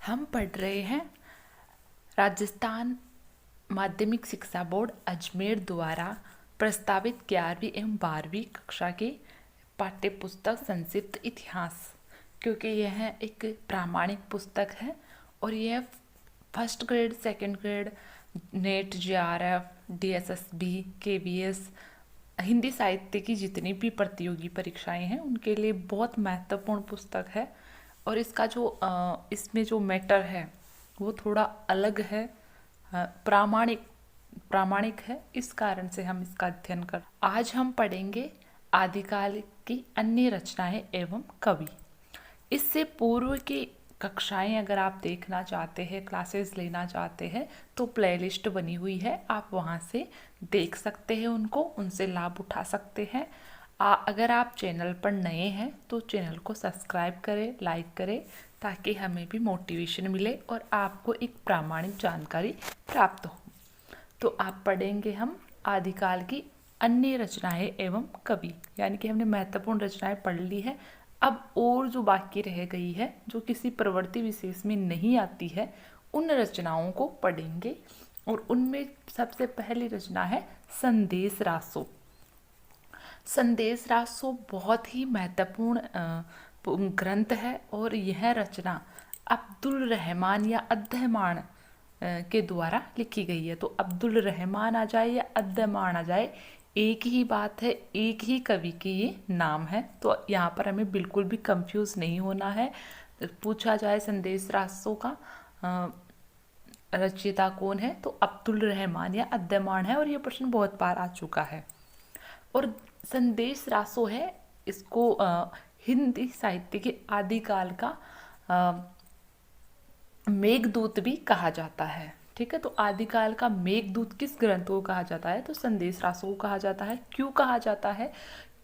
हम पढ़ रहे हैं राजस्थान माध्यमिक शिक्षा बोर्ड अजमेर द्वारा प्रस्तावित 11वीं एवं 12वीं कक्षा की पाठ्य पुस्तक संक्षिप्त इतिहास, क्योंकि यह एक प्रामाणिक पुस्तक है और यह first grade, second grade, net, JRF, DSSB, KVS, Hindi साहित्य की जितनी भी प्रतियोगी परीक्षाएं हैं उनके लिए बहुत महत्वपूर्ण पुस्तक है। और इसका जो इसमें जो मैटर है वो थोड़ा अलग है, प्रामाणिक प्रामाणिक है। इस कारण से हम इसका अध्ययन कर आज हम पढ़ेंगे आदिकाल की अन्य रचनाएं एवं कवि। इससे पूर्व की कक्षाएं अगर आप देखना चाहते हैं, क्लासेस लेना चाहते हैं, तो प्लेलिस्ट बनी हुई है, आप वहां से देख सकते हैं, उनसे लाभ उठा सकते हैं। अगर आप चैनल पर नए हैं तो चैनल को सब्सक्राइब करें, लाइक करें, ताकि हमें भी मोटिवेशन मिले और आपको एक प्रामाणिक जानकारी प्राप्त हो। तो आप पढ़ेंगे हम आदिकाल की अन्य रचनाएं एवं कवि, यानी कि हमने महत्वपूर्ण रचनाएं पढ़ ली है। अब और जो बाकी रह गई है, जो किसी प्रवृत्ति विशेष में नहीं आती है, उन रचनाओं को पढ़ेंगे। और उनमें सबसे पहली रचना है संदेश रासो। संदेश रासो बहुत ही महत्वपूर्ण ग्रंथ है और यह रचना अब्दुल रहमान या अद्दहमान के द्वारा लिखी गई है। तो अब्दुल रहमान आ जाए या अद्दहमान आ जाए, एक ही बात है, एक ही कवि के ये नाम है। तो यहाँ पर हमें बिल्कुल भी कंफ्यूज नहीं होना है। पूछा जाए संदेश रासो का रचयिता कौन है, तो अब्दुल रहमान या अद्दहमान है, और ये प्रश्न बहुत बार आ चुका है। और संदेश रासो है, इसको हिंदी साहित्य के आदिकाल का मेघदूत भी कहा जाता है। ठीक है, तो आदिकाल का मेघदूत किस ग्रंथ को कहा जाता है, तो संदेश रासो को कहा जाता है। क्यों कहा जाता है?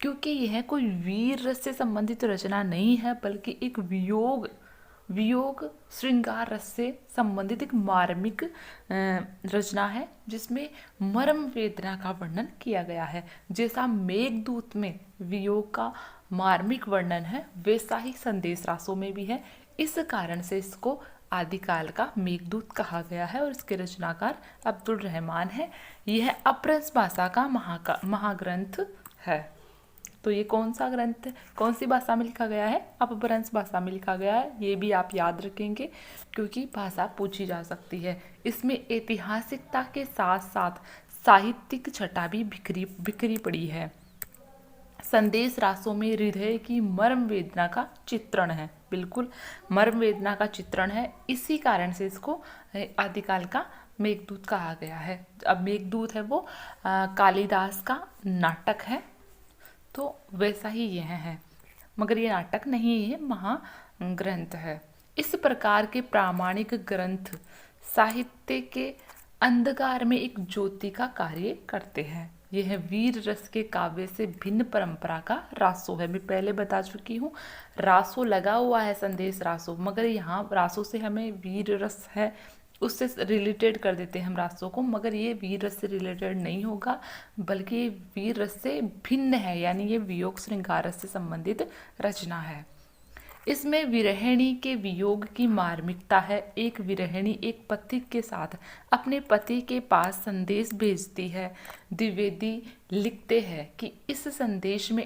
क्योंकि यह कोई वीर रस से संबंधित रचना नहीं है, बल्कि एक वियोग श्रृंगार रस से संबंधित एक मार्मिक रचना है, जिसमें मर्म वेदना का वर्णन किया गया है। जैसा मेघदूत में वियोग का मार्मिक वर्णन है, वैसा ही संदेश रासो में भी है। इस कारण से इसको आदिकाल का मेघदूत कहा गया है और इसके रचनाकार अब्दुल रहमान है। यह अपभ्रंश भाषा का महाग्रंथ है। तो ये कौन सा ग्रंथ है, कौन सी भाषा में लिखा गया है? अपभ्रंश भाषा में लिखा गया है। ये भी आप याद रखेंगे, क्योंकि भाषा पूछी जा सकती है। इसमें ऐतिहासिकता के साथ साथ साहित्यिक छटा भी बिखरी पड़ी है। संदेश रासो में हृदय की मर्म वेदना का चित्रण है, बिल्कुल मर्म वेदना का चित्रण है। इसी कारण से इसको आदिकाल का मेघदूत कहा गया है। अब मेघदूत है वो कालिदास का नाटक है, तो वैसा ही यह है, मगर ये नाटक नहीं है, महाग्रंथ है। इस प्रकार के प्रामाणिक ग्रंथ साहित्य के अंधकार में एक ज्योति का कार्य करते हैं। यह वीर रस के काव्य से भिन्न परंपरा का रासो है। मैं पहले बता चुकी हूँ, रासो लगा हुआ है संदेश रासो, मगर यहाँ रासो से हमें वीर रस है उससे रिलेटेड कर देते हैं हम रासो को, मगर ये वीर रस से रिलेटेड नहीं होगा, बल्कि ये वीर रस से भिन्न है, यानी ये वियोग श्रृंगार रस से संबंधित रचना है। इसमें विरहिणी के वियोग की मार्मिकता है। एक विरहिणी एक पति के साथ अपने पति के पास संदेश भेजती है। द्विवेदी लिखते हैं कि इस संदेश में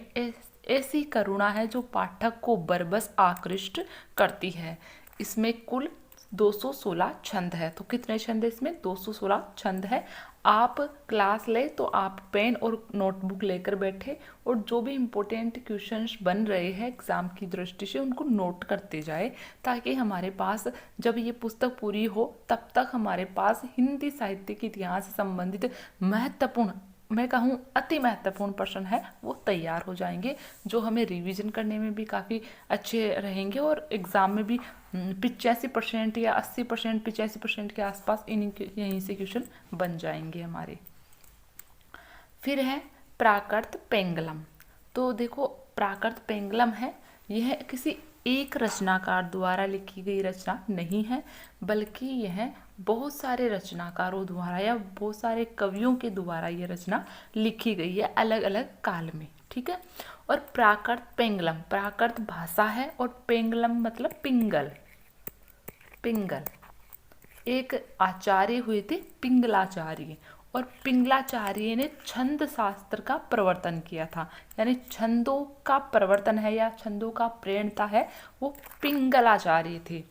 ऐसी करुणा है जो पाठक को बरबस आकृष्ट करती है। इसमें कुल 216 छंद है। तो कितने छंद है इसमें? 216 छंद है। आप क्लास ले तो आप पेन और नोटबुक लेकर बैठे और जो भी इम्पोर्टेंट क्वेश्चंस बन रहे हैं एग्जाम की दृष्टि से उनको नोट करते जाए, ताकि हमारे पास जब ये पुस्तक पूरी हो तब तक हमारे पास हिंदी साहित्य के इतिहास से संबंधित महत्वपूर्ण, मैं कहूँ अति महत्वपूर्ण प्रश्न है वो तैयार हो जाएंगे, जो हमें रिवीजन करने में भी काफ़ी अच्छे रहेंगे और एग्ज़ाम में भी 85% या 80%, 85% के आसपास यहीं से क्वेश्चन बन जाएंगे हमारे। फिर है प्राकृत पेंगलम। तो देखो, प्राकृत पेंगलम है, यह किसी एक रचनाकार द्वारा लिखी गई रचना नहीं है, बल्कि यह बहुत सारे रचनाकारों द्वारा या बहुत सारे कवियों के द्वारा यह रचना लिखी गई है अलग अलग काल में। ठीक है, और प्राकृत पेंगलम, प्राकृत भाषा है और पेंगलम मतलब पिंगल। पिंगल। एक आचार्य हुए थे पिंगलाचार्य, और पिंगलाचार्य ने छंद शास्त्र का प्रवर्तन किया था, यानी छंदों का प्रवर्तन है या छंदों का प्रणेता है वो पिंगलाचार्य थे।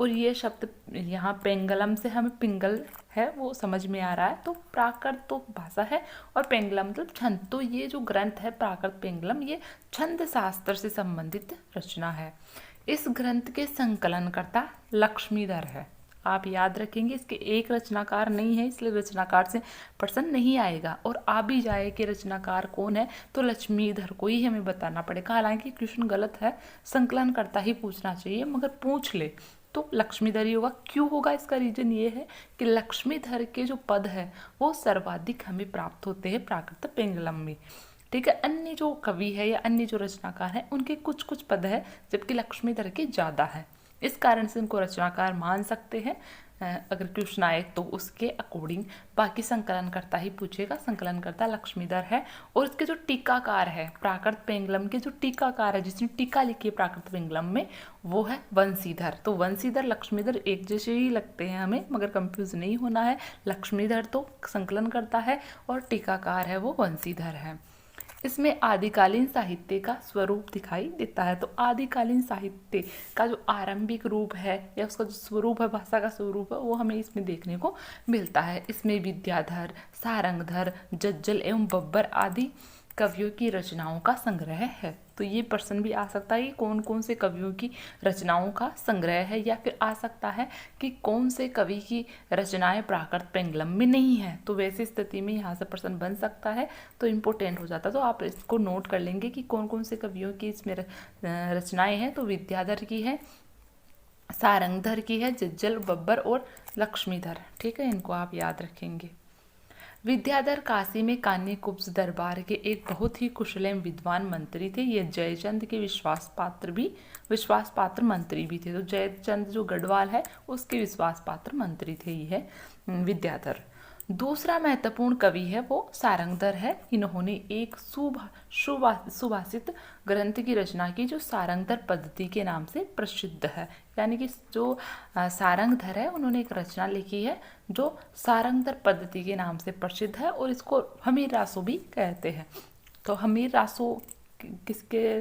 और ये शब्द यहाँ पेंगलम से हमें पिंगल है वो समझ में आ रहा है, तो प्राकृत तो भाषा है और पेंगलम मतलब छंद। तो ये जो ग्रंथ है प्राकृत पेंगलम, ये छंद शास्त्र से संबंधित रचना है। इस ग्रंथ के संकलनकर्ता लक्ष्मीधर है। आप याद रखेंगे इसके एक रचनाकार नहीं है, इसलिए रचनाकार से प्रश्न नहीं आएगा। और आ भी जाए कि रचनाकार कौन है तो लक्ष्मीधर को ही हमें बताना पड़ेगा। हालांकि क्वेश्चन गलत है, संकलनकर्ता ही पूछना चाहिए, मगर पूछ ले तो लक्ष्मीधर ही होगा। क्यों होगा, इसका रीजन ये है कि लक्ष्मीधर के जो पद है वो सर्वाधिक हमें प्राप्त होते हैं प्राकृत पेंगलम में। ठीक है, अन्य जो कवि है या अन्य जो रचनाकार हैं उनके कुछ कुछ पद है, जबकि लक्ष्मीधर के ज़्यादा है। इस कारण से इनको रचनाकार मान सकते हैं। अगर क्वेश्चन आए तो उसके अकॉर्डिंग, बाकी संकलनकर्ता ही पूछेगा। संकलनकर्ता लक्ष्मीधर है। और इसके जो टीकाकार है प्राकृत पेंगलम के, जो टीकाकार है जिसने टीका लिखी है प्राकृत पेंगलम में, वो है वंशीधर। तो वंशीधर लक्ष्मीधर एक जैसे ही लगते हैं हमें, मगर कंफ्यूज नहीं होना है। लक्ष्मीधर तो संकलनकर्ता है और टीकाकार है वो वंशीधर है। इसमें आदिकालीन साहित्य का स्वरूप दिखाई देता है। तो आदिकालीन साहित्य का जो आरंभिक रूप है या उसका जो स्वरूप है, भाषा का स्वरूप है, वो हमें इसमें देखने को मिलता है। इसमें विद्याधर, सारंगधर, जज्जल एवं बब्बर आदि कवियों की रचनाओं का संग्रह है। तो ये प्रश्न भी आ सकता है कि कौन कौन से कवियों की रचनाओं का संग्रह है, या फिर आ सकता है कि कौन से कवि की रचनाएं प्राकृत पेंगलम में नहीं है। तो वैसी स्थिति में यहाँ से प्रश्न बन सकता है, तो इम्पोर्टेंट हो जाता है। तो आप इसको नोट कर लेंगे कि कौन कौन से कवियों की इसमें रचनाएं हैं। तो विद्याधर की है, सारंगधर की है, जज्जल, बब्बर और लक्ष्मीधर। ठीक है, इनको आप याद रखेंगे। विद्याधर काशी में कान्यकुब्ज दरबार के एक बहुत ही कुशल एवं विद्वान मंत्री थे। ये जयचंद के विश्वास पात्र मंत्री भी थे। तो जयचंद जो गढ़वाल है उसके विश्वास पात्र मंत्री थे ये विद्याधर। दूसरा महत्वपूर्ण कवि है वो सारंगधर है। इन्होंने एक सुभाषित ग्रंथ की रचना की जो सारंगधर पद्धति के नाम से प्रसिद्ध है। यानी कि जो सारंगधर है उन्होंने एक रचना लिखी है जो सारंगधर पद्धति के नाम से प्रसिद्ध है, और इसको हमीर रासो भी कहते हैं। तो हमीर रासो किसकी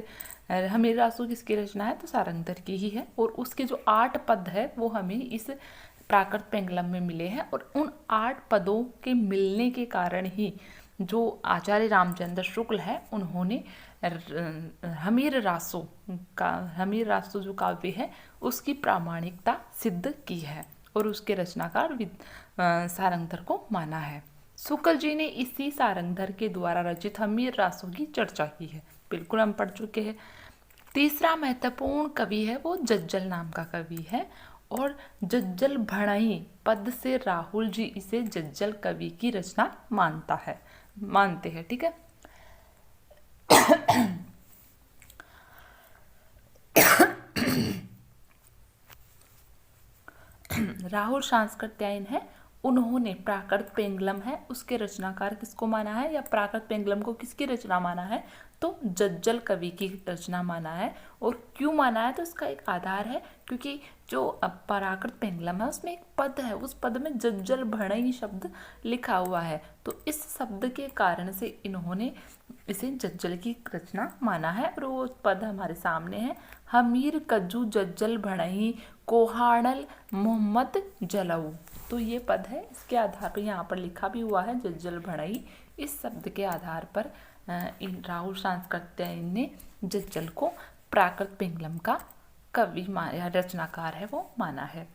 रचना है, तो सारंगधर की ही है। और उसके जो 8 पद है वो हमें इस प्राकृत पेंगलम में मिले हैं। और उन 8 पदों के मिलने के कारण ही जो आचार्य रामचंद्र शुक्ल है उन्होंने हमीर रासो जो काव्य है उसकी प्रामाणिकता सिद्ध की है, और उसके रचनाकार सारंगधर को माना है। शुक्ल जी ने इसी सारंगधर के द्वारा रचित हमीर रासो की चर्चा की है। बिल्कुल हम पढ़ चुके हैं। तीसरा महत्वपूर्ण कवि है वो जज्जल नाम का कवि है, और जज्जल भणई पद से राहुल जी इसे जज्जल कवि की रचना मानते हैं। ठीक है, राहुल सांस्कृत्यायन है, उन्होंने प्राकृत पेंगलम है उसके रचनाकार किसको माना है, या प्राकृत पेंगलम को किसकी रचना माना है, तो जज्जल कवि की रचना माना है। और क्यों माना है, तो इसका एक आधार है क्योंकि जो प्राकृत पेंगलम है उसमें एक पद है, उस पद में जज्जल भणई शब्द लिखा हुआ है। तो इस शब्द के कारण से इन्होंने इसे जज्जल की रचना माना है। और वो पद हमारे सामने है, हमीर कज्जू जज्जल भणई कोहाड़ल मोहम्मद जलऊ। तो ये पद है, इसके आधार पर यहाँ पर लिखा भी हुआ है जज्जल भणई। इस शब्द के आधार पर राहुल सांस्कृत्यायन ने जज्जल को प्राकृत पेंगलम का कवि या रचनाकार है वो माना है।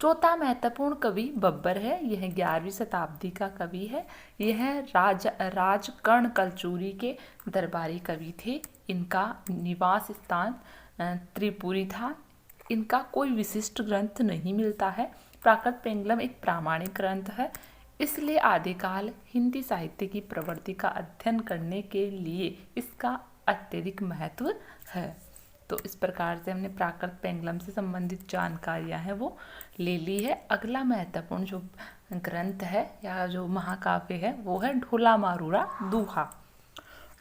चौथा महत्वपूर्ण कवि बब्बर है। यह 11वीं शताब्दी का कवि है। यह राजकर्ण कलचूरी के दरबारी कवि थे। इनका निवास स्थान त्रिपुरी था। इनका कोई विशिष्ट ग्रंथ नहीं मिलता है। प्राकृत पेंगलम एक प्रामाणिक ग्रंथ है, इसलिए आदिकाल हिंदी साहित्य की प्रवृत्ति का अध्ययन करने के लिए इसका अत्यधिक महत्व है। तो इस प्रकार से हमने प्राकृत पेंगलम से संबंधित जानकारियां हैं वो ले ली है। अगला महत्वपूर्ण जो ग्रंथ है या जो महाकाव्य है वो है ढोला मारूरा दूहा।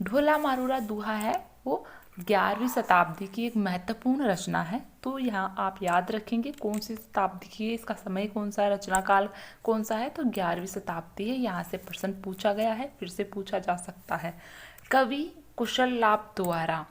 ढोला मारूरा दूहा है वो 11वीं शताब्दी की एक महत्वपूर्ण रचना है। तो यहाँ आप याद रखेंगे कौन सी शताब्दी की है, इसका समय कौन सा है, रचना काल कौन सा है, तो 11वीं शताब्दी है। यहाँ से प्रश्न पूछा गया है, फिर से पूछा जा सकता है। कवि कुशल लाभ द्वारा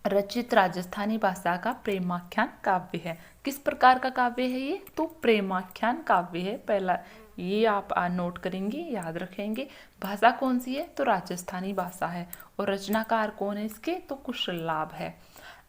रचित राजस्थानी भाषा का प्रेमाख्यान काव्य है। किस प्रकार का काव्य है ये, तो प्रेमाख्यान काव्य है। पहला ये आप नोट करेंगे, याद रखेंगे। भाषा कौन सी है, तो राजस्थानी भाषा है। और रचनाकार कौन है इसके, तो कुशल लाभ है।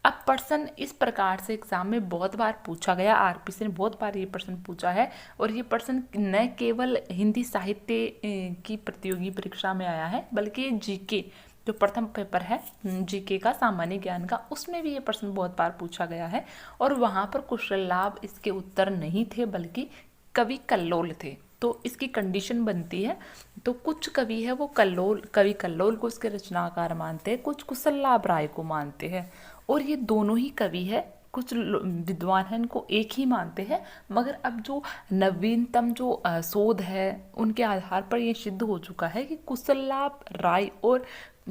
अब प्रश्न इस प्रकार से एग्जाम में बहुत बार पूछा गया, आरपीसी ने बहुत बार ये प्रश्न पूछा है। और ये प्रश्न न केवल हिंदी साहित्य की प्रतियोगी परीक्षा में आया है, बल्कि जीके जो प्रथम पेपर है जीके का, सामान्य ज्ञान का, उसमें भी ये प्रश्न बहुत बार पूछा गया है। और वहाँ पर कुशल लाभ इसके उत्तर नहीं थे, बल्कि कवि कल्लोल थे। तो इसकी कंडीशन बनती है, तो कुछ कवि है वो कवि कल्लोल को इसके रचनाकार मानते हैं, कुछ कुशल लाभ राय को मानते हैं। और ये दोनों ही कवि है, कुछ विद्वान हैं इनको एक ही मानते हैं। मगर अब जो नवीनतम जो शोध है उनके आधार पर ये सिद्ध हो चुका है कि कुशल लाभ राय और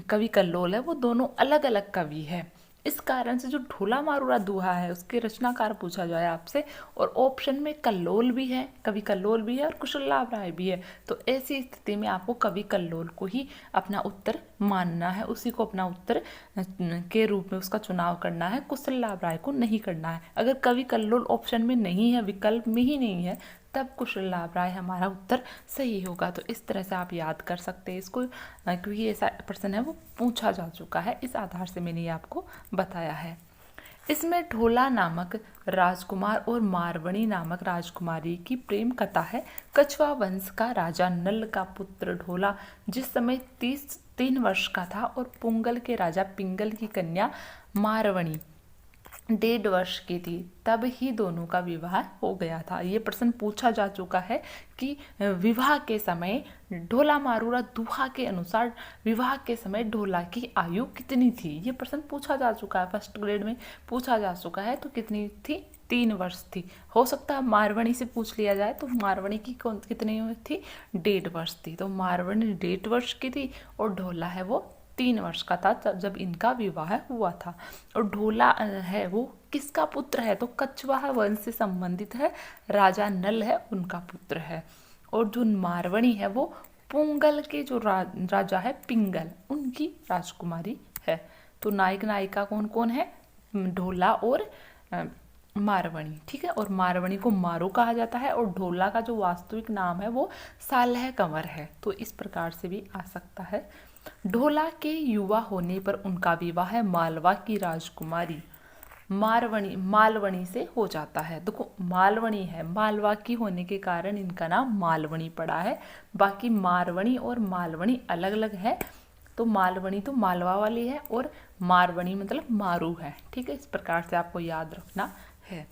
कवि कल्लोल है वो दोनों अलग अलग कवि है। इस कारण से जो ढोला मारूरा दोहा है उसके रचनाकार पूछा जाए आपसे, और ऑप्शन में कल्लोल भी है, कवि कल्लोल भी है और कुशल लाभ राय भी है, तो ऐसी स्थिति में आपको कवि कल्लोल को ही अपना उत्तर मानना है, उसी को अपना उत्तर के रूप में उसका चुनाव करना है, कुशल लाभ राय को नहीं करना है। अगर कवि कल्लोल ऑप्शन में नहीं है, विकल्प में ही नहीं है, तब कुशल लाभ राय हमारा उत्तर सही होगा। तो इस तरह से आप याद कर सकते हैं इसको, क्योंकि ऐसा प्रश्न है वो पूछा जा चुका है, इस आधार से मैंने ये आपको बताया है। इसमें ढोला नामक राजकुमार और मारवणी नामक राजकुमारी की प्रेम कथा है। कछवा वंश का राजा नल का पुत्र ढोला जिस समय 3 वर्ष का था, और पुंगल के राजा पिंगल की कन्या मारवणी 1.5 वर्ष की थी, तब ही दोनों का विवाह हो गया था। ये प्रश्न पूछा जा चुका है कि विवाह के समय ढोला मारूरा दोहा के अनुसार विवाह के समय ढोला की आयु कितनी थी। ये प्रश्न पूछा जा चुका है, फर्स्ट ग्रेड में पूछा जा चुका है। तो कितनी थी, 3 वर्ष थी। हो सकता है मारवणी से पूछ लिया जाए, तो मारवणी की कितनी थी, 1.5 वर्ष थी। तो मारवणी 1.5 वर्ष की थी और ढोला है वो 3 वर्ष का था जब इनका विवाह हुआ था। और ढोला है वो किसका पुत्र है, तो कछवा वंश से संबंधित है, राजा नल है उनका पुत्र है। और जो मारवणी है वो पुंगल के जो राजा है पिंगल, उनकी राजकुमारी है। तो नायक नायिका कौन कौन है, ढोला और मारवणी, ठीक है। और मारवणी को मारू कहा जाता है, और ढोला का जो वास्तविक नाम है वो सालह कंवर है। तो इस प्रकार से भी आ सकता है। ढोला के युवा होने पर उनका विवाह मालवा की राजकुमारी मालवणी से हो जाता है। देखो मालवणी है, मालवा की होने के कारण इनका नाम मालवणी पड़ा है। बाकी मारवणी और मालवणी अलग अलग है। तो मालवणी तो मालवा वाली है और मारवणी मतलब मारू है, ठीक है। इस प्रकार से आपको याद रखना है।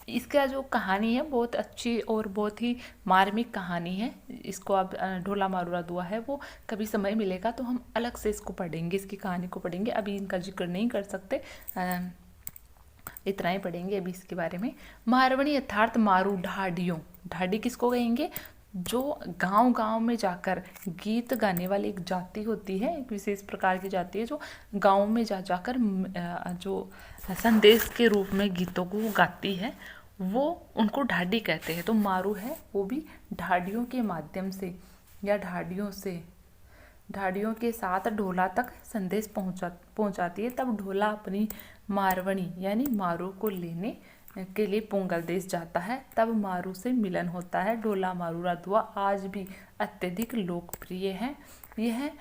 इसका जो कहानी है बहुत अच्छी और बहुत ही मार्मिक कहानी है। इसको अब ढोला मारूरा दुआ है वो कभी समय मिलेगा तो हम अलग से इसको पढ़ेंगे, इसकी कहानी को पढ़ेंगे। अभी इनका जिक्र नहीं कर सकते, इतना ही पढ़ेंगे अभी इसके बारे में। मारवणी अर्थात मारू ढाडियों, ढाडी किसको कहेंगे, जो गांव गांव में जाकर गीत गाने वाली एक जाति होती है, एक विशेष प्रकार की जाति है जो गांव में जाकर जो संदेश के रूप में गीतों को गाती है, वो उनको ढाडी कहते हैं। तो मारू है वो भी ढाडियों के माध्यम से या ढाडियों के साथ ढोला तक संदेश पहुंचाती है। तब ढोला अपनी मारवणी यानी मारू को लेने के लिए पुंगल देश जाता है, तब मारू से मिलन होता है। ढोला मारूरा दुआ आज भी अत्यधिक लोकप्रिय है। यह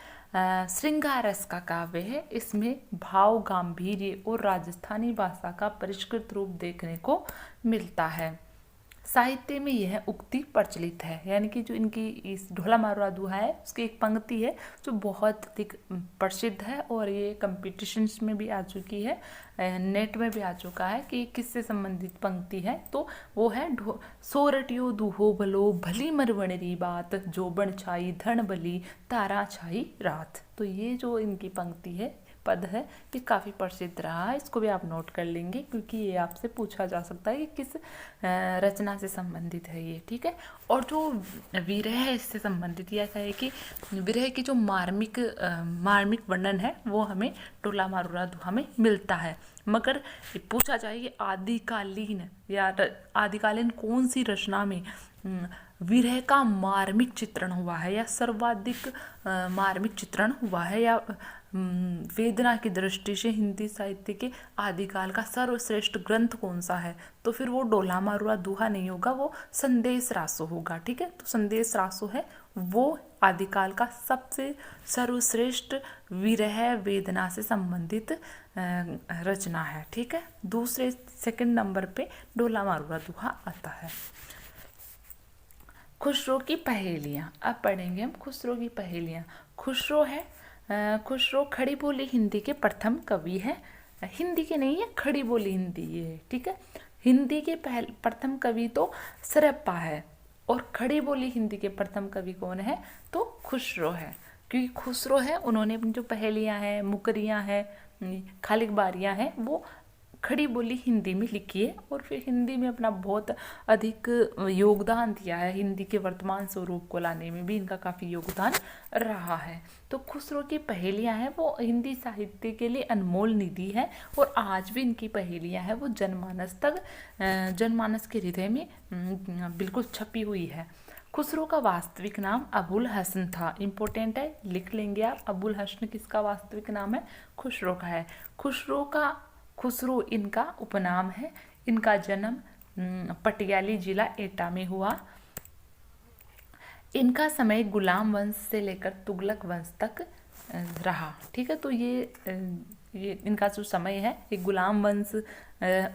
श्रृंगार रस का काव्य है। इसमें भाव, गांधीर्य और राजस्थानी भाषा का परिष्कृत रूप देखने को मिलता है। साहित्य में यह उक्ति प्रचलित है, यानी कि जो इनकी इस ढोला मारूरा दुहा है उसकी एक पंक्ति है जो बहुत अधिक प्रसिद्ध है और ये कंपटीशंस में भी आ चुकी है, नेट में भी आ चुका है कि किससे संबंधित पंक्ति है। तो वो है सोरटियो दूहो भलो भली मरवणरी बात, जोबन छाई धन बली तारा छाई रात। तो ये जो इनकी पंक्ति है पद है, ये काफ़ी प्रसिद्ध रहा है। इसको भी आप नोट कर लेंगे क्योंकि ये आपसे पूछा जा सकता है कि किस रचना से संबंधित है ये, ठीक है। और जो विरह है इससे संबंधित, यह है कि विरह की जो मार्मिक वर्णन है वो हमें टोला मारुला दोहा में मिलता है। मगर पूछा जाए कि आदिकालीन कौन सी रचना में विरह का मार्मिक चित्रण हुआ है या सर्वाधिक मार्मिक चित्रण हुआ है, या वेदना की दृष्टि से हिंदी साहित्य के आदिकाल का सर्वश्रेष्ठ ग्रंथ कौन सा है, तो फिर वो डोला मारुला दोहा नहीं होगा, वो संदेश रासो होगा, ठीक है। तो संदेश रासो है वो आदिकाल का सबसे सर्वश्रेष्ठ विरह वेदना से संबंधित रचना है, ठीक है। दूसरे सेकंड नंबर पे डोला मारुला दोहा आता है। खुसरो की पहेलियाँ, अब पढ़ेंगे हम खुसरो की पहेलियाँ। खुसरो खड़ी बोली हिंदी के प्रथम कवि है। हिंदी के नहीं है, खड़ी बोली हिंदी ये है, ठीक है। हिंदी के प्रथम कवि तो सरप्पा है, और खड़ी बोली हिंदी के प्रथम कवि कौन है, तो खुसरो है। क्योंकि खुसरो है, उन्होंने अपनी जो पहेलियाँ हैं, मुकरियाँ हैं, खालिक बारियाँ हैं, वो खड़ी बोली हिंदी में लिखी है, और फिर हिंदी में अपना बहुत अधिक योगदान दिया है। हिंदी के वर्तमान स्वरूप को लाने में भी इनका काफ़ी योगदान रहा है। तो खुसरो की पहेलियाँ हैं वो हिंदी साहित्य के लिए अनमोल निधि है, और आज भी इनकी पहेलियाँ हैं वो जनमानस के हृदय में बिल्कुल छपी हुई है। खुसरो का वास्तविक नाम अबुल हसन था। इम्पोर्टेंट है, लिख लेंगे आप। अबुल हसन किसका वास्तविक नाम है, खुसरो का है। खुसरो इनका उपनाम है। इनका जन्म पटियाली जिला एटा में हुआ। इनका समय गुलाम वंश से लेकर तुगलक वंश तक रहा, ठीक है। तो ये इनका जो समय है, ये गुलाम वंश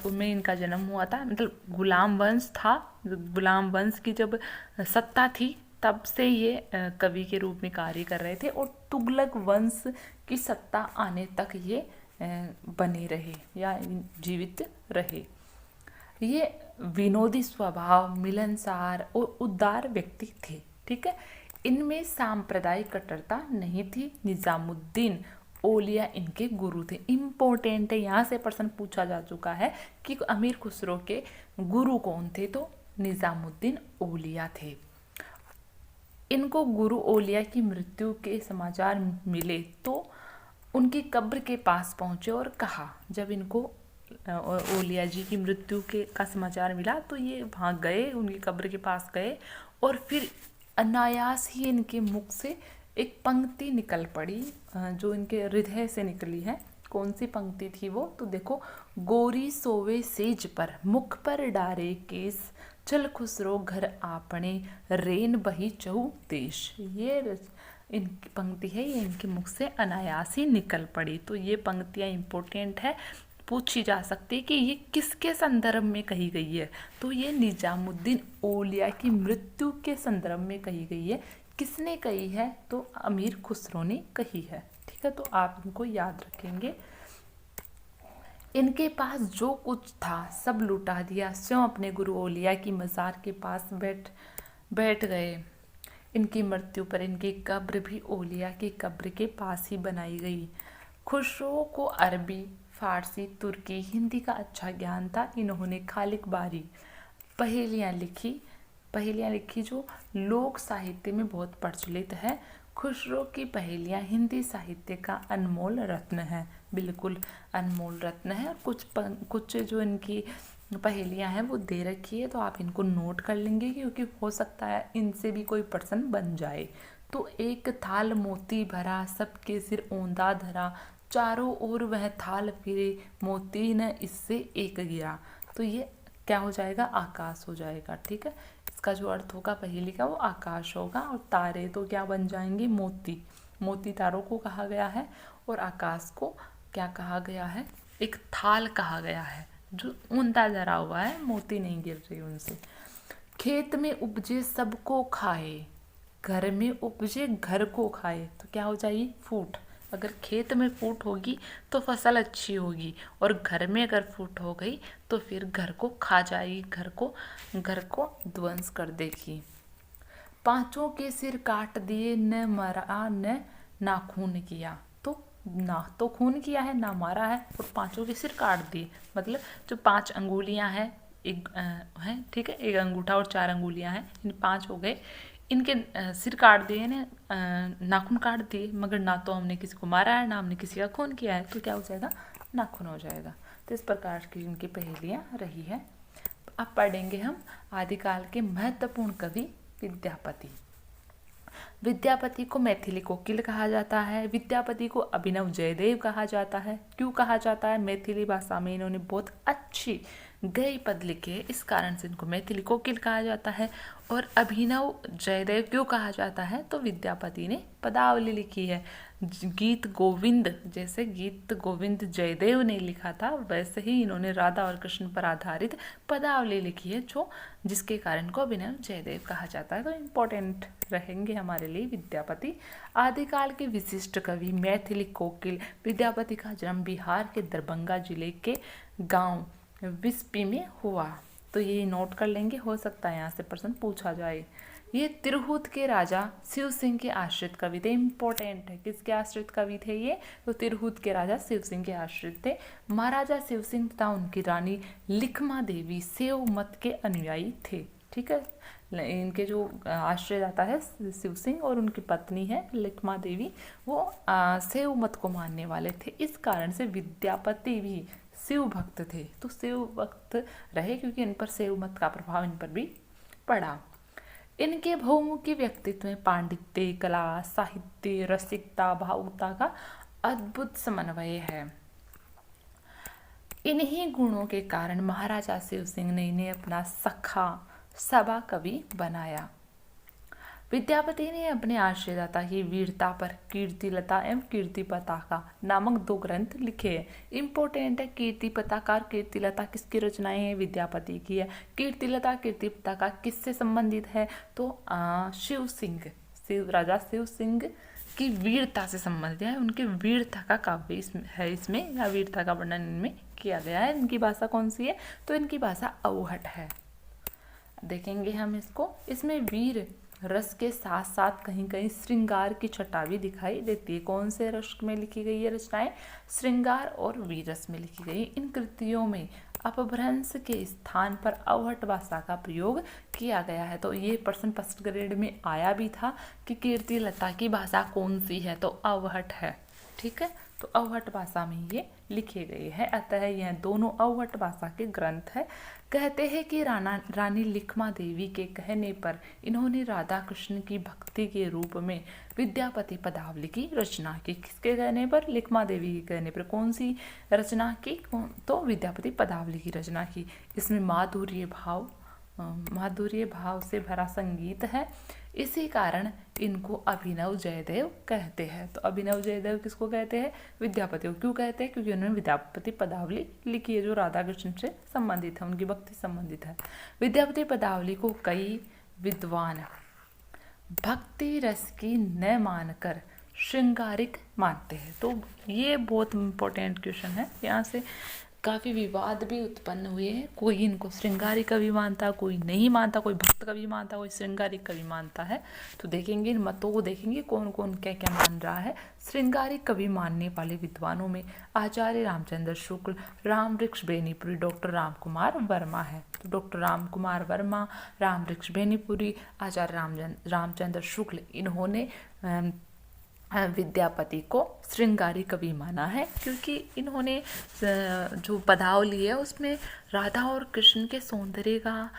में इनका जन्म हुआ था, मतलब गुलाम वंश था। गुलाम वंश की जब सत्ता थी तब से ये कवि के रूप में कार्य कर रहे थे, और तुगलक वंश की सत्ता आने तक ये बने रहे या जीवित रहे। ये विनोदी स्वभाव, मिलनसार और उदार व्यक्ति थे, ठीक है। इनमें सांप्रदायिक कट्टरता नहीं थी। निजामुद्दीन औलिया इनके गुरु थे। इम्पोर्टेंट है, यहाँ से प्रश्न पूछा जा चुका है कि अमीर खुसरो के गुरु कौन थे, तो निजामुद्दीन औलिया थे। इनको गुरु औलिया की मृत्यु के समाचार मिले तो उनकी कब्र के पास पहुँचे और कहा, जब इनको औलिया जी की मृत्यु का समाचार मिला तो ये वहाँ गए, उनकी कब्र के पास गए, और फिर अनायास ही इनके मुख से एक पंक्ति निकल पड़ी जो इनके हृदय से निकली है। कौन सी पंक्ति थी वो, तो देखो, गोरी सोवे सेज पर, मुख पर डारे केस, चल खुसरो घर आपने, रेन बही चहु देश। ये इनकी पंक्ति है, ये इनके मुख से अनायास ही निकल पड़ी। तो ये पंक्तियाँ इम्पोर्टेंट है, पूछी जा सकती है कि ये किसके संदर्भ में कही गई है, तो ये निजामुद्दीन औलिया की मृत्यु के संदर्भ में कही गई है। किसने कही है, तो अमीर खुसरो ने कही है, ठीक है। तो आप इनको याद रखेंगे। इनके पास जो कुछ था सब लुटा दिया, स्वयं अपने गुरु औलिया की मज़ार के पास बैठ गए। इनकी मृत्यु पर इनकी कब्र भी औलिया की कब्र के पास ही बनाई गई। खुसरो को अरबी, फारसी, तुर्की, हिंदी का अच्छा ज्ञान था। इन्होंने खालिक बारी पहेलियाँ लिखी जो लोक साहित्य में बहुत प्रचलित है। खुसरो की पहेलियाँ हिंदी साहित्य का अनमोल रत्न है, बिल्कुल अनमोल रत्न है। कुछ जो इनकी पहेलियाँ हैं वो दे रखी है, तो आप इनको नोट कर लेंगे क्योंकि हो सकता है इनसे भी कोई प्रश्न बन जाए। तो एक थाल मोती भरा, सबके सिर औंधा धरा, चारों ओर वह थाल फिरे, मोती न इससे एक गिरा। तो ये क्या हो जाएगा, आकाश हो जाएगा, ठीक है। इसका जो अर्थ होगा पहेली का वो आकाश होगा, और तारे तो क्या बन जाएंगे, मोती। मोती तारों को कहा गया है, और आकाश को क्या कहा गया है, एक थाल कहा गया है जो ऊंधा धरा हुआ है, मोती नहीं गिर रही उनसे। खेत में उपजे सबको खाए, घर में उपजे घर को खाए। तो क्या हो जाएगी, फूट। अगर खेत में फूट होगी तो फसल अच्छी होगी, और घर में अगर फूट हो गई तो फिर घर को खा जाएगी, घर को ध्वंस कर देगी। पांचों के सिर काट दिए, न मरा न नाखून किया। तो ना तो खून किया है ना मारा है, और पांचों के सिर काट दिए। मतलब जो 5 अंगुलियां हैं, एक है, ठीक है, एक अंगूठा और 4 अंगुलियां हैं, इन 5 हो गए, इनके सिर काट दिए ने, नाखून काट दिए, मगर ना तो हमने किसी को मारा है ना हमने किसी का खून किया है, तो क्या हो जाएगा, नाखून हो जाएगा। तो इस प्रकार की इनकी पहेलियां रही है। अब पढ़ेंगे हम आदिकाल के महत्वपूर्ण कवि विद्यापति। विद्यापति को मैथिली कोकिल कहा जाता है। विद्यापति को अभिनव जयदेव कहा जाता है। क्यों कहा जाता है? मैथिली भाषा में इन्होंने बहुत अच्छी गई पद लिखे, इस कारण से इनको मैथिली कोकिल कहा जाता है। और अभिनव जयदेव क्यों कहा जाता है? तो विद्यापति ने पदावली लिखी है। गीत गोविंद, जैसे गीत गोविंद जयदेव ने लिखा था, वैसे ही इन्होंने राधा और कृष्ण पर आधारित पदावली लिखी है, जो जिसके कारण को अभिनव जयदेव कहा जाता है। तो इम्पोर्टेंट रहेंगे हमारे लिए विद्यापति। आदिकाल के विशिष्ट कवि मैथिली कोकिल। विद्यापति का जन्म बिहार के दरभंगा जिले के गांव विस्पी में हुआ। तो ये नोट कर लेंगे, हो सकता है यहाँ से प्रश्न पूछा जाए। ये तिरहुत के राजा शिव सिंह के आश्रित कवि थे। इम्पोर्टेंट है, किसके आश्रित कवि थे ये? तो तिरहुत के राजा शिव सिंह के आश्रित थे। महाराजा शिव सिंह तथा उनकी रानी लिखमा देवी शैव मत के अनुयायी थे। ठीक है, इनके जो आश्रय जाता है शिव सिंह और उनकी पत्नी है लिखमा देवी, वो शैव मत को मानने वाले थे। इस कारण से विद्यापति भी शिव भक्त थे। तो शिव भक्त रहे क्योंकि इन पर शैव मत का प्रभाव इन पर भी पड़ा। इनके बहुमुखी व्यक्तित्व में पांडित्य, कला, साहित्य, रसिकता, भावुकता का अद्भुत समन्वय है। इन्हीं गुणों के कारण महाराजा शिव सिंह ने इन्हें अपना सखा सभा कवि बनाया। विद्यापति ने अपने आश्रयदाता की वीरता पर कीर्ति लता एवं कीर्ति पताका नामक 2 ग्रंथ लिखे हैं। इम्पोर्टेंट है, कीर्ति पताका और कीर्ति लता किसकी रचनाएं हैं? विद्यापति की है। कीर्ति लता कीर्ति पताका किससे संबंधित है? तो शिव सिंह, राजा शिव सिंह की वीरता से संबंधित है। उनके वीरता का काव्य है इसमें, या वीरता का वर्णन इनमें किया गया है। इनकी भाषा कौन सी है? तो इनकी भाषा अवहट है। देखेंगे हम इसको। इसमें वीर रस के साथ साथ कहीं कहीं श्रृंगार की छटा भी दिखाई देती है। कौन से रस में लिखी गई है रचनाएं? श्रृंगार और वीर रस में लिखी गई। इन कृतियों में अपभ्रंश के स्थान पर अवहट भाषा का प्रयोग किया गया है। तो ये प्रश्न फर्स्ट ग्रेड में आया भी था कि कीर्ति लता की भाषा कौन सी है? तो अवहट है। ठीक है, तो अवहट भाषा में ये लिखे गए हैं। अतः यह दोनों अवहट भाषा के ग्रंथ है। कहते हैं कि रानी लिखमा देवी के कहने पर इन्होंने राधा कृष्ण की भक्ति के रूप में विद्यापति पदावली की रचना की। किसके कहने पर? लिखमा देवी के कहने पर। कौन सी रचना की? तो विद्यापति पदावली की रचना की। इसमें माधुर्य भाव से भरा संगीत है। इसी कारण इनको अभिनव जयदेव कहते हैं। तो अभिनव जयदेव किसको कहते हैं? विद्यापति को। क्यों कहते हैं? क्योंकि उन्होंने विद्यापति पदावली लिखी है, जो राधा कृष्ण से संबंधित है, उनकी भक्ति संबंधित है। विद्यापति पदावली को कई विद्वान भक्ति रस की न मानकर श्रृंगारिक मानते हैं। तो ये बहुत इंपॉर्टेंट क्वेश्चन है। यहाँ से काफ़ी विवाद भी उत्पन्न हुए हैं। कोई इनको श्रृंगारिक कवि मानता, कोई नहीं मानता, कोई भक्त कवि मानता, कोई श्रृंगारिक कवि मानता है। तो देखेंगे इन मतों को, देखेंगे कौन कौन क्या क्या मान रहा है। श्रृंगारिक कवि मानने वाले विद्वानों में आचार्य रामचंद्र शुक्ल, रामवृक्ष बेनीपुरी, डॉक्टर रामकुमार वर्मा है। तो डॉक्टर रामकुमार वर्मा, रामवृक्ष बेनीपुरी, आचार्य रामचंद्र शुक्ल, इन्होंने विद्यापति को श्रृंगारी कवि माना है, क्योंकि इन्होंने जो पदावली है उसमें राधा और कृष्ण के सौंदर्य का,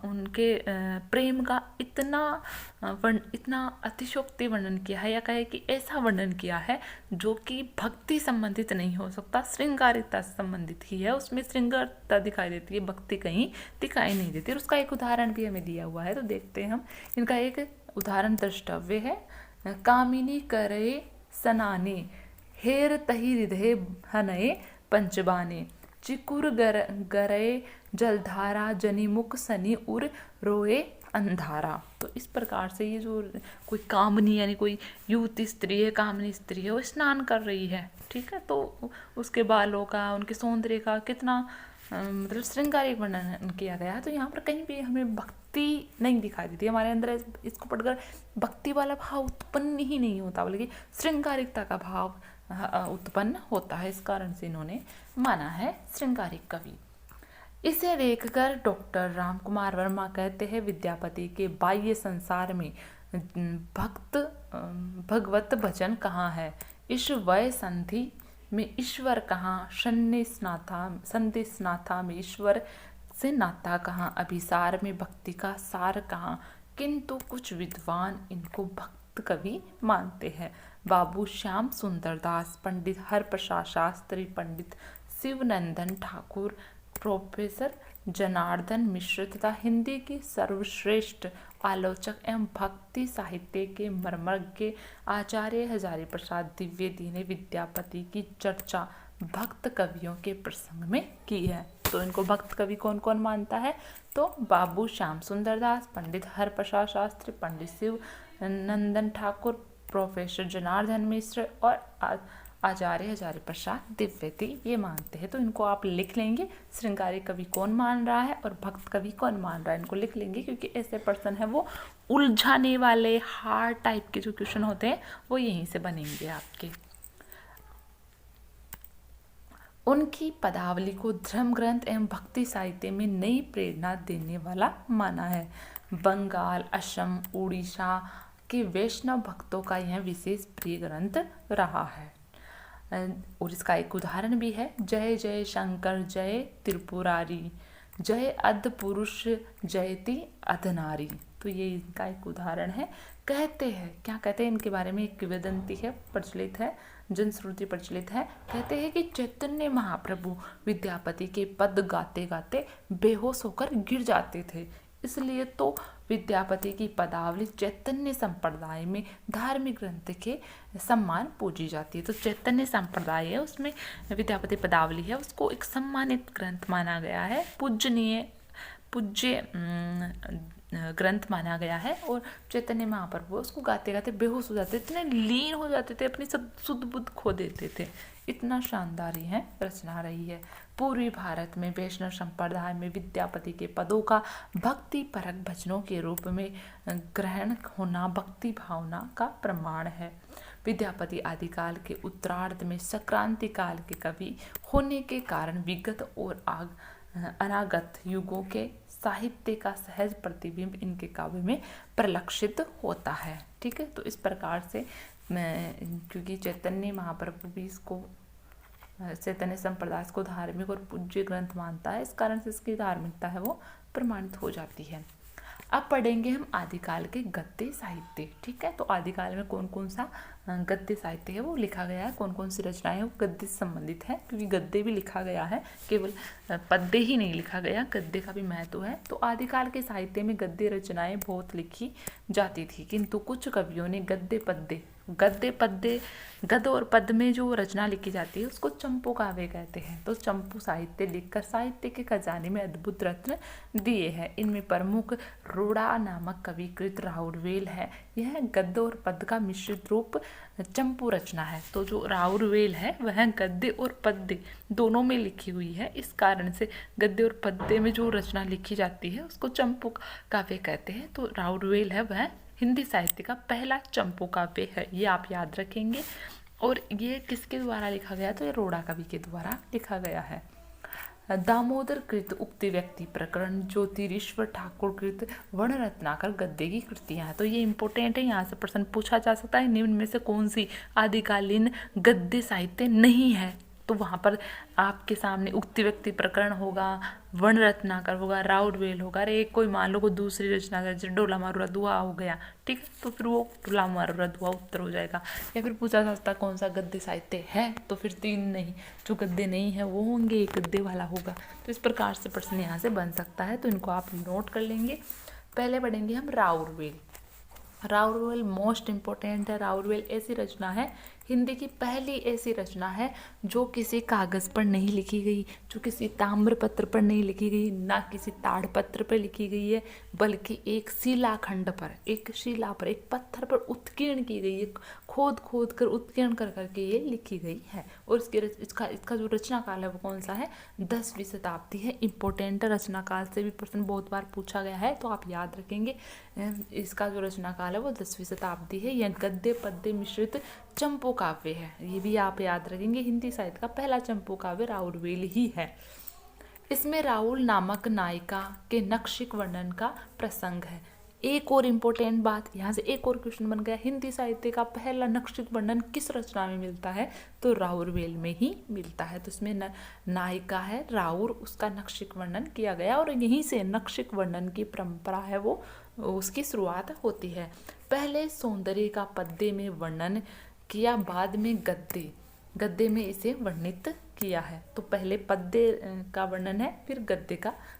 उनके प्रेम का इतना अतिशोक्ति वर्णन किया है, या कहे कि ऐसा वर्णन किया है जो कि भक्ति संबंधित नहीं हो सकता, श्रृंगारिकता से संबंधित ही है। उसमें श्रृंगारता दिखाई देती है, भक्ति कहीं दिखाई नहीं देती। और उसका एक उदाहरण भी हमें दिया हुआ है, तो देखते हैं हम। इनका एक उदाहरण द्रष्टव्य है। कामिनी करे सनाने, हेर तही हृदय हनये पंचबाने, चिकुर गरये जलधारा, जनी मुख सनी उर रोए अंधारा। तो इस प्रकार से ये जो कोई कामनी यानी कोई युवती स्त्री है, कामनी स्त्री है, वो स्नान कर रही है। ठीक है, तो उसके बालों का, उनके सौंदर्य का कितना मतलब श्रृंगारिक वर्णन किया गया है। तो यहाँ पर कहीं भी हमें भक्ति नहीं दिखाई देती, हमारे अंदर इसको पढ़कर भक्ति वाला भाव उत्पन्न ही नहीं होता, बल्कि श्रृंगारिकता का भाव उत्पन्न होता है। इस कारण से इन्होंने माना है श्रृंगारिक कवि। इसे देखकर डॉक्टर रामकुमार वर्मा कहते हैं, विद्यापति के बाह्य संसार में भगवत भजन कहाँ है, ईश्वर संधि में ईश्वर कहाँ, संदेशनाथा में ईश्वर से नाता कहाँ, अभिसार में भक्ति का सार कहाँ। किंतु कुछ विद्वान इनको भक्त कवि मानते हैं। बाबू श्याम सुंदर दास, पंडित हरप्रसाद शास्त्री, पंडित शिवनंदन ठाकुर, प्रोफेसर जनार्दन मिश्र तथा हिंदी की सर्वश्रेष्ठ आलोचक एवं भक्ति साहित्य के मर्मज्ञ आचार्य हजारी प्रसाद द्विवेदी ने विद्यापति की चर्चा भक्त कवियों के प्रसंग में की है। तो इनको भक्त कवि कौन कौन मानता है? तो बाबू श्याम सुंदर दास, पंडित हरप्रसाद शास्त्री, पंडित शिव नंदन ठाकुर, प्रोफेसर जनार्दन मिश्र और आचार्य हजारी प्रसाद द्विवेदी ये मानते हैं। तो इनको आप लिख लेंगे, श्रृंगारिक कवि कौन मान रहा है और भक्त कवि कौन मान रहा है, इनको लिख लेंगे, क्योंकि ऐसे पर्सन है वो उलझाने वाले हार्ड टाइप के जो क्वेश्चन होते हैं वो यहीं से बनेंगे आपके। उनकी पदावली को धर्म ग्रंथ एवं भक्ति साहित्य में नई प्रेरणा देने वाला माना है। बंगाल, असम, उड़ीसा के वैष्णव भक्तों का यह विशेष प्रिय ग्रंथ रहा है। और इसका एक उदाहरण भी है, जय जय शंकर जय त्रिपुरारी, जय अध पुरुष जयति अधनारी। तो ये इनका एक उदाहरण है। कहते हैं, क्या कहते हैं इनके बारे में, एक किंवदंती है, प्रचलित है, जनश्रुति प्रचलित है। कहते हैं कि चैतन्य महाप्रभु विद्यापति के पद गाते गाते बेहोश होकर गिर जाते थे, इसलिए तो विद्यापति की पदावली चैतन्य संप्रदाय में धार्मिक ग्रंथ के सम्मान पूजी जाती है। तो चैतन्य संप्रदाय है, उसमें विद्यापति पदावली है, उसको एक सम्मानित ग्रंथ माना गया है, पूज्य ग्रंथ माना गया है। और चैतन्य महाप्रभु उसको गाते गाते बेहोश हो जाते, इतने लीन हो जाते थे, अपनी सब शुद्ध बुद्ध खो देते थे। इतना शानदार है रचना रही है। पूर्वी भारत में वैष्णव संप्रदाय में विद्यापति के पदों का भक्ति परक भजनों के रूप में ग्रहण होना भक्ति भावना का प्रमाण है। विद्यापति आदिकाल के उत्तरार्ध में संक्रांति काल के कवि होने के कारण विगत और अनागत युगों के साहित्य का सहज प्रतिबिंब इनके काव्य में परिलक्षित होता है। ठीक है, तो इस प्रकार से क्योंकि चैतन्य महाप्रभु भी इसको चैतन्य संप्रदाय को धार्मिक और पूज्य ग्रंथ मानता है, इस कारण से इसकी धार्मिकता है वो प्रमाणित हो जाती है। अब पढ़ेंगे हम आदिकाल के गद्य साहित्य। ठीक है, तो आदिकाल में कौन कौन सा गद्य साहित्य है वो लिखा गया है, कौन कौन सी रचनाएं वो गद्य से संबंधित है, क्योंकि गद्य भी लिखा गया है, केवल पद्य ही नहीं लिखा गया, गद्य का भी महत्व है। तो आदिकाल के साहित्य में गद्य रचनाएं बहुत लिखी जाती थी, किंतु कुछ कवियों ने गद्य और पद्य में जो रचना लिखी जाती है उसको चंपू काव्य कहते हैं। तो चंपू साहित्य लिखकर साहित्य के खजाने में अद्भुत रत्न दिए हैं। इनमें प्रमुख रोड़ा नामक कविकृत राउरवेल है। यह गद्य और पद्य का मिश्रित रूप चंपू रचना है। तो जो राउरवेल है वह गद्य और पद्य दोनों में लिखी हुई है, इस कारण से गद्य और पद्य में जो रचना लिखी जाती है उसको चंपू काव्य कहते हैं। तो राउरवेल है वह हिंदी साहित्य का पहला चंपू काव्य है, ये आप याद रखेंगे। और ये किसके द्वारा लिखा गया? तो ये रोड़ा कवि के द्वारा लिखा गया है। दामोदर कृत उक्ति व्यक्ति प्रकरण, ज्योतिरीश्वर ठाकुर कृत वर्ण रत्नाकर गद्य की कृतियां हैं। तो ये इंपॉर्टेंट है, यहाँ से प्रश्न पूछा जा सकता है निम्न में से कौन सी आदिकालीन गद्य साहित्य नहीं है। तो वहाँ पर आपके सामने उक्ति व्यक्ति प्रकरण होगा, वर्ण रत्नाकर होगा, राउरवेल होगा। अरे एक कोई मान लो कोई दूसरी रचना जैसे डोला मारूरा दुआ हो गया, ठीक है, तो फिर वो डोला मारूरा दुआ उत्तर हो जाएगा। या फिर पूछा जा सकता कौन सा गद्य साहित्य है, तो फिर तीन नहीं, जो गद्य नहीं है वो होंगे, एक गद्य वाला होगा। तो इस प्रकार से प्रश्न यहाँ से बन सकता है, तो इनको आप नोट कर लेंगे। पहले पढ़ेंगे हम राउरवेल। राउरवेल मोस्ट इम्पोर्टेंट है। राउरवेल ऐसी रचना है, हिंदी की पहली ऐसी रचना है जो किसी कागज़ पर नहीं लिखी गई, जो किसी ताम्र पत्र पर नहीं लिखी गई, ना किसी ताड़पत्र पर लिखी गई है, बल्कि एक शिलाखंड पर, एक शिला पर, एक पत्थर पर उत्कीर्ण की गई है, खोद खोद कर उत्कीर्ण कर करके ये लिखी गई है। और इसका जो रचना काल है वो कौन सा है, 10वीं शताब्दी है। इम्पोर्टेंट रचना काल से भी प्रश्न बहुत बार पूछा गया है, तो आप याद रखेंगे इसका जो रचना काल है वो 10वीं शताब्दी है। यह गद्य पद्य मिश्रित चंपू काव्य है, ये भी आप याद रखेंगे। हिंदी साहित्य का पहला चंपू काव्य राउरवेल ही है। इसमें राहुल नामक नायिका के नक्षिक वर्णन का प्रसंग है। एक और इम्पोर्टेंट बात, यहाँ से एक और क्वेश्चन बन गया, हिंदी साहित्य का पहला नक्षिक वर्णन किस रचना में मिलता है, तो राउरवेल में ही मिलता है। तो इसमें नायिका है राउर, उसका नक्षिक वर्णन किया गया और यहीं से नक्षिक वर्णन की परंपरा है वो उसकी शुरुआत होती है। पहले सौंदर्य का पद्य में वर्णन किया, बाद में गद्य में इसे वर्णित किया है। तो पहले पद्य का वर्णन है, फिर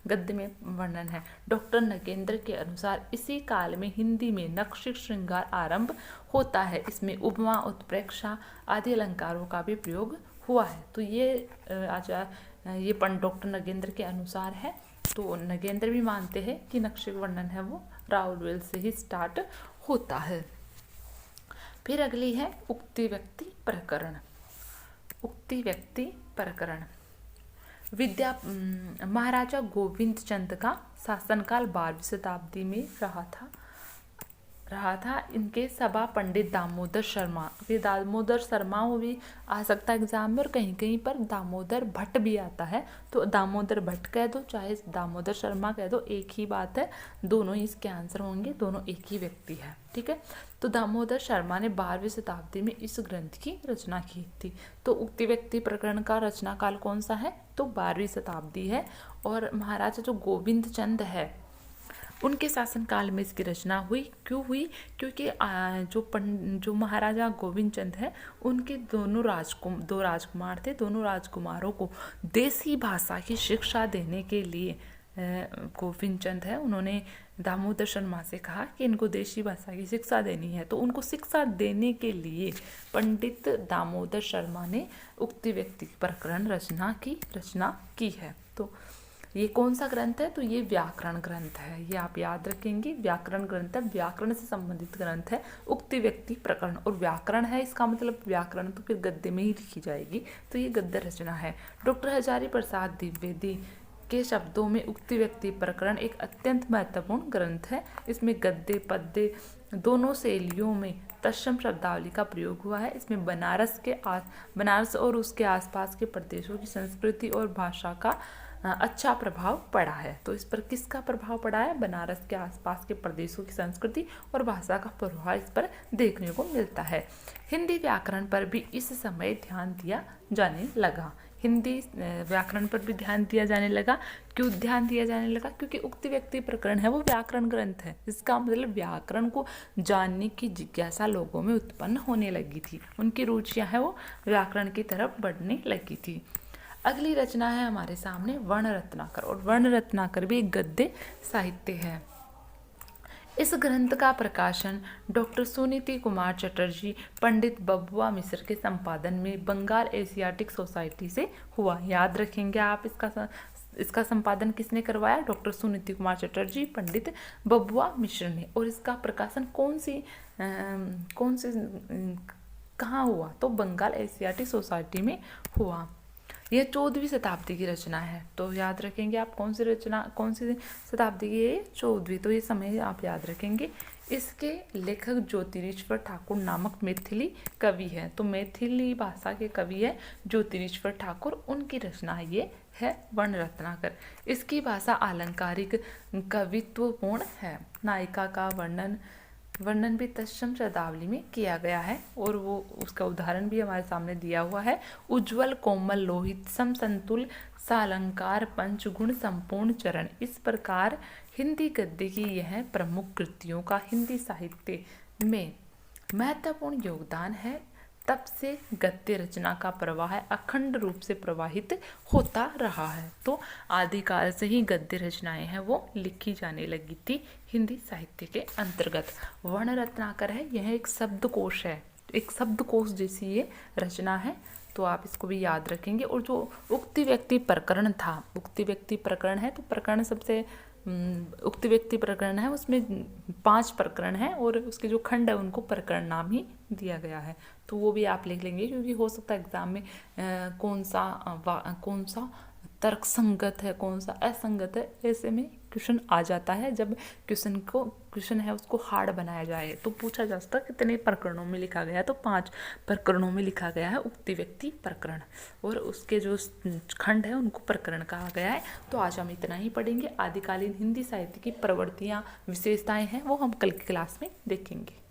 गद्य में वर्णन है। डॉक्टर नगेंद्र के अनुसार इसी काल में हिंदी में नक्षिक श्रृंगार आरंभ होता है। इसमें उपमा उत्प्रेक्षा आदि अलंकारों का भी प्रयोग हुआ है। तो ये डॉक्टर नगेंद्र के अनुसार है। तो नगेंद्र भी मानते हैं कि नक्षिक वर्णन है वो राउरवेल से ही स्टार्ट होता है। फिर अगली है उक्ति व्यक्ति प्रकरण। उक्ति व्यक्ति प्रकरण महाराजा गोविंद चंद का शासनकाल 12वीं शताब्दी में रहा था। इनके सभा पंडित दामोदर शर्मा, ये दामोदर शर्मा वो भी आ सकता है एग्जाम में, और कहीं कहीं पर दामोदर भट्ट भी आता है। तो दामोदर भट्ट कह दो चाहे दामोदर शर्मा कह दो, एक ही बात है, दोनों ही इसके आंसर होंगे, दोनों एक ही व्यक्ति है। ठीक है, तो दामोदर शर्मा ने 12वीं शताब्दी में इस ग्रंथ की रचना की थी। तो उक्ति व्यक्ति प्रकरण का रचना काल कौन सा है, तो 12वीं शताब्दी है। और महाराजा जो गोविंद चंद है उनके शासनकाल में इसकी रचना हुई। क्यों हुई, क्योंकि जो महाराजा गोविंद चंद है उनके दो राजकुमार थे। दोनों राजकुमारों को देसी भाषा की शिक्षा देने के लिए गोविंद चंद है उन्होंने दामोदर शर्मा से कहा कि इनको देसी भाषा की शिक्षा देनी है। तो उनको शिक्षा देने के लिए पंडित दामोदर शर्मा ने उक्ति व्यक्ति प्रकरण रचना की है। तो ये कौन सा ग्रंथ है, तो ये व्याकरण ग्रंथ है, ये आप याद रखेंगे। व्याकरण ग्रंथ है, व्याकरण से संबंधित ग्रंथ है उक्ति व्यक्ति प्रकरण। और व्याकरण है इसका मतलब व्याकरण तो फिर गद्य में ही लिखी जाएगी, तो ये गद्य रचना है। डॉक्टर हजारी प्रसाद द्विवेदी के शब्दों में उक्ति व्यक्ति प्रकरण एक अत्यंत महत्वपूर्ण ग्रंथ है। इसमें गद्य पद्य दोनों शैलियों में तत्सम शब्दावली का प्रयोग हुआ है। इसमें बनारस और उसके आसपास के प्रदेशों की संस्कृति और भाषा का अच्छा प्रभाव पड़ा है। तो इस पर किसका प्रभाव पड़ा है, बनारस के आसपास के प्रदेशों की संस्कृति और भाषा का प्रभाव इस पर देखने को मिलता है। हिंदी व्याकरण पर भी इस समय ध्यान दिया जाने लगा। हिंदी व्याकरण पर भी ध्यान दिया जाने लगा। क्यों ध्यान दिया जाने लगा, क्योंकि उक्ति व्यक्ति प्रकरण है वो व्याकरण ग्रंथ है। इसका मतलब व्याकरण को जानने की जिज्ञासा लोगों में उत्पन्न होने लगी थी, उनकी रुचियां है वो व्याकरण की तरफ बढ़ने लगी थी। अगली रचना है हमारे सामने वर्ण रत्नाकर। और वर्ण रत्नाकर भी एक गद्य साहित्य है। इस ग्रंथ का प्रकाशन डॉक्टर सुनीति कुमार चटर्जी पंडित बबुआ मिश्र के संपादन में बंगाल एशियाटिक सोसाइटी से हुआ। याद रखेंगे आप, इसका संपादन किसने करवाया, डॉक्टर सुनीति कुमार चटर्जी पंडित बबुआ मिश्र ने। और इसका प्रकाशन कहाँ हुआ, तो बंगाल एशियाटिक सोसाइटी में हुआ। यह 14वीं शताब्दी की रचना है। तो याद रखेंगे आप कौन सी शताब्दी की है, 14वीं। तो ये समय आप याद रखेंगे। इसके लेखक ज्योतिरीश्वर ठाकुर नामक मैथिली कवि है। तो मैथिली भाषा के कवि है ज्योतिरीश्वर ठाकुर, उनकी रचना ये है वर्ण रत्नाकर। इसकी भाषा अलंकारिक कवित्वपूर्ण है। नायिका का वर्णन भी तत्सम शब्दावली में किया गया है और वो उसका उदाहरण भी हमारे सामने दिया हुआ है। उज्ज्वल कोमल लोहित समसंतुल सालंकार पंचगुण संपूर्ण चरण। इस प्रकार हिंदी गद्य की यह प्रमुख कृतियों का हिंदी साहित्य में महत्वपूर्ण योगदान है। तब से गद्य रचना का प्रवाह अखंड रूप से प्रवाहित होता रहा है। तो आदिकाल से ही गद्य रचनाएं हैं वो लिखी जाने लगी थी हिंदी साहित्य के अंतर्गत। वर्ण रत्नाकर है, यह एक शब्दकोश है, एक शब्दकोश जैसी ये रचना है। तो आप इसको भी याद रखेंगे। और जो उक्ति व्यक्ति प्रकरण था, उक्ति व्यक्ति प्रकरण है, तो प्रकरण सबसे उक्त व्यक्ति प्रकरण है उसमें 5 प्रकरण हैं और उसके जो खंड है उनको प्रकरण नाम ही दिया गया है। तो वो भी आप लिख लेंगे, क्योंकि हो सकता है एग्जाम में कौन सा तर्क संगत है, कौन सा असंगत है, ऐसे में क्वेश्चन आ जाता है। जब क्वेश्चन है उसको हार्ड बनाया जाए तो पूछा जा सकता है कितने प्रकरणों में लिखा गया है, तो 5 प्रकरणों में लिखा गया है उक्ति व्यक्ति प्रकरण, और उसके जो खंड है उनको प्रकरण कहा गया है। तो आज हम इतना ही पढ़ेंगे। आदिकालीन हिंदी साहित्य की प्रवृत्तियाँ, विशेषताएं हैं वो हम कल की क्लास में देखेंगे।